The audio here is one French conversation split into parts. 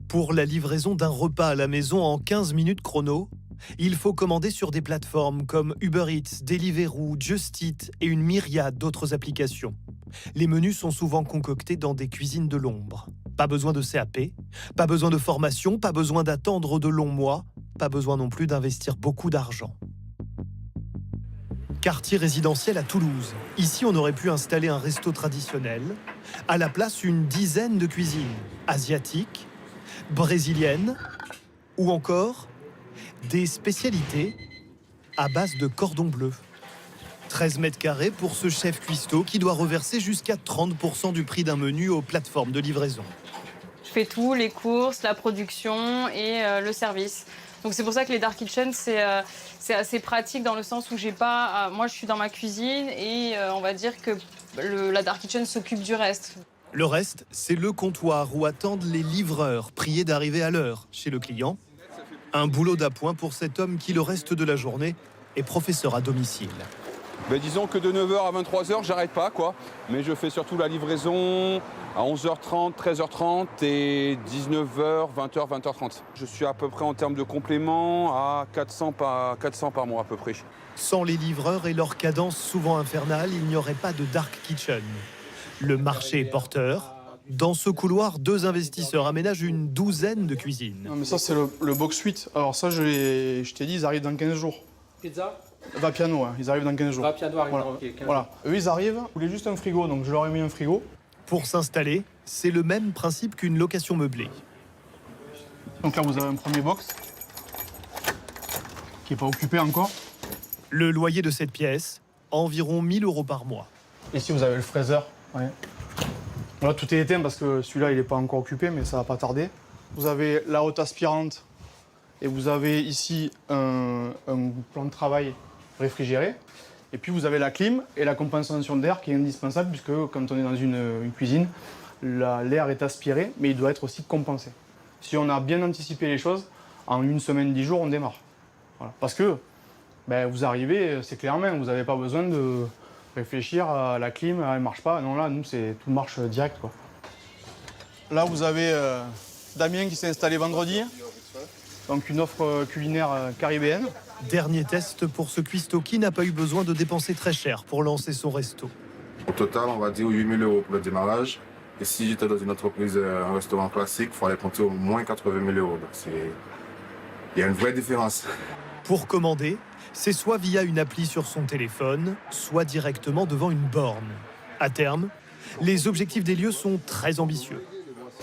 Pour la livraison d'un repas à la maison en 15 minutes chrono, il faut commander sur des plateformes comme Uber Eats, Deliveroo, Just Eat et une myriade d'autres applications. Les menus sont souvent concoctés dans des cuisines de l'ombre. Pas besoin de CAP, pas besoin de formation, pas besoin d'attendre de longs mois, pas besoin non plus d'investir beaucoup d'argent. Quartier résidentiel à Toulouse. Ici, on aurait pu installer un resto traditionnel. À la place, une dizaine de cuisines asiatiques, brésiliennes ou encore des spécialités à base de cordon bleu. 13 mètres carrés pour ce chef cuistot qui doit reverser jusqu'à 30% du prix d'un menu aux plateformes de livraison. Je fais tout, les courses, la production et le service. Donc c'est pour ça que les dark kitchens, c'est assez pratique dans le sens où j'ai pas... moi, je suis dans ma cuisine et on va dire que la dark kitchen s'occupe du reste. Le reste, c'est le comptoir où attendent les livreurs, priés d'arriver à l'heure chez le client. Un boulot d'appoint pour cet homme qui, le reste de la journée, est professeur à domicile. Ben, disons que de 9h à 23h, j'arrête pas, quoi. Mais je fais surtout la livraison à 11h30, 13h30 et 19h, 20h, 20h30. Je suis à peu près en termes de compléments à 400 par mois à peu près. Sans les livreurs et leur cadence souvent infernale, il n'y aurait pas de dark kitchen. Le marché est porteur. Dans ce couloir, 2 investisseurs aménagent une douzaine de cuisines. Non, mais ça, c'est le box suite. Alors ça, je t'ai dit, ils arrivent dans 15 jours. Pizza Vapiano, hein, ils arrivent dans 15 jours. Vapiano arrive Voilà. dans 15 jours. Voilà. Eux, ils arrivent, ils voulaient juste un frigo, donc je leur ai mis un frigo. Pour s'installer, c'est le même principe qu'une location meublée. Donc là, vous avez un premier box qui n'est pas occupé encore. Le loyer de cette pièce, environ 1 000 € par mois. Ici, vous avez le freezer. Ouais. Voilà, tout est éteint parce que celui-là, il n'est pas encore occupé, mais ça va pas tarder. Vous avez la haute aspirante et vous avez ici un plan de travail réfrigéré. Et puis, vous avez la clim et la compensation d'air qui est indispensable puisque quand on est dans une cuisine, l'air est aspiré, mais il doit être aussi compensé. Si on a bien anticipé les choses, en 1 semaine, 10 jours, on démarre. Voilà. Parce que vous arrivez, c'est clair en main, vous n'avez pas besoin de réfléchir à la clim, elle ne marche pas. Non, là, nous, tout marche direct, quoi. Là, vous avez Damien qui s'est installé vendredi. Donc, une offre culinaire caribéenne. Dernier test pour ce cuistot qui n'a pas eu besoin de dépenser très cher pour lancer son resto. Au total, on va dire 8 000 € pour le démarrage. Et si j'étais dans une entreprise, un restaurant classique, il fallait compter au moins 80 000 €. Donc, il y a une vraie différence. Pour commander, c'est soit via une appli sur son téléphone, soit directement devant une borne. À terme, les objectifs des lieux sont très ambitieux.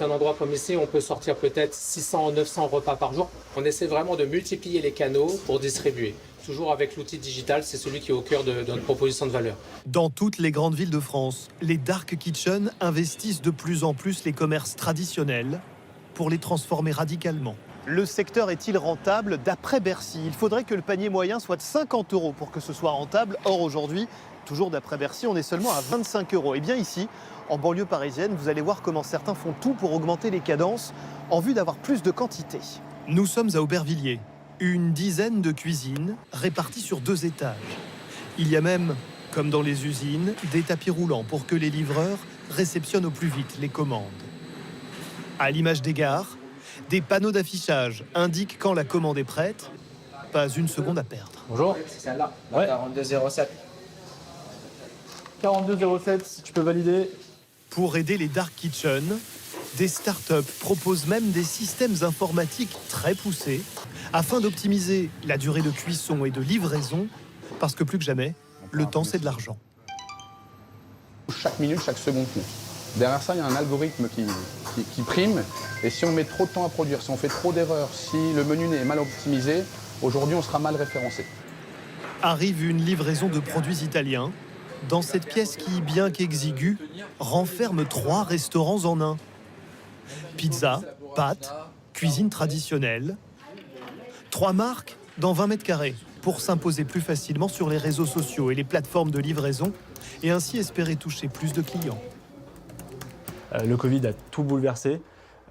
Un endroit comme ici, on peut sortir peut-être 600 900 repas par jour. On essaie vraiment de multiplier les canaux pour distribuer. Toujours avec l'outil digital, c'est celui qui est au cœur de notre proposition de valeur. Dans toutes les grandes villes de France, les dark kitchens investissent de plus en plus les commerces traditionnels pour les transformer radicalement. Le secteur est-il rentable? D'après Bercy, il faudrait que le panier moyen soit de 50 € pour que ce soit rentable. Or aujourd'hui, toujours d'après Bercy, on est seulement à 25 €. Et bien ici, en banlieue parisienne, vous allez voir comment certains font tout pour augmenter les cadences en vue d'avoir plus de quantité. Nous sommes à Aubervilliers, une dizaine de cuisines réparties sur 2 étages. Il y a même, comme dans les usines, des tapis roulants pour que les livreurs réceptionnent au plus vite les commandes. À l'image des gares, des panneaux d'affichage indiquent quand la commande est prête. Pas une seconde à perdre. Bonjour. C'est celle-là, Ouais. 4207. 4207, si tu peux valider. Pour aider les dark kitchens, des startups proposent même des systèmes informatiques très poussés afin d'optimiser la durée de cuisson et de livraison, parce que plus que jamais, le temps c'est de l'argent. Chaque minute, chaque seconde compte. Derrière ça, il y a un algorithme qui prime. Et si on met trop de temps à produire, si on fait trop d'erreurs, si le menu est mal optimisé, aujourd'hui, on sera mal référencé. Arrive une livraison de produits italiens dans cette pièce qui, bien qu'exiguë, renferme 3 restaurants en un. Pizza, pâtes, cuisine traditionnelle. 3 marques dans 20 mètres carrés pour s'imposer plus facilement sur les réseaux sociaux et les plateformes de livraison et ainsi espérer toucher plus de clients. Le Covid a tout bouleversé.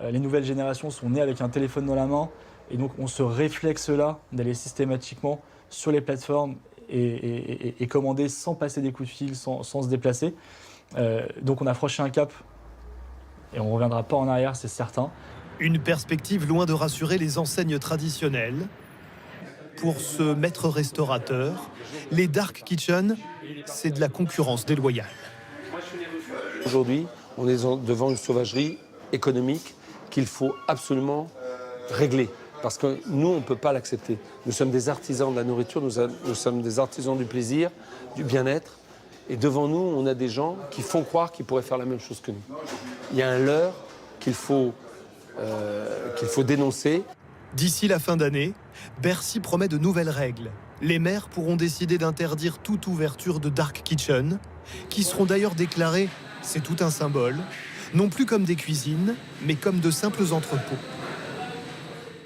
Les nouvelles générations sont nées avec un téléphone dans la main. Et donc, on se réflexe-là d'aller systématiquement sur les plateformes et commander sans passer des coups de fil, sans se déplacer. Donc, on a franchi un cap et on ne reviendra pas en arrière, c'est certain. Une perspective loin de rassurer les enseignes traditionnelles. Pour ce maître restaurateur, les dark kitchens, c'est de la concurrence déloyale. Aujourd'hui, on est devant une sauvagerie économique qu'il faut absolument régler. Parce que nous, on ne peut pas l'accepter. Nous sommes des artisans de la nourriture, nous sommes des artisans du plaisir, du bien-être. Et devant nous, on a des gens qui font croire qu'ils pourraient faire la même chose que nous. Il y a un leurre qu'il faut dénoncer. D'ici la fin d'année, Bercy promet de nouvelles règles. Les maires pourront décider d'interdire toute ouverture de dark kitchen, qui seront d'ailleurs déclarées, c'est tout un symbole, non plus comme des cuisines, mais comme de simples entrepôts.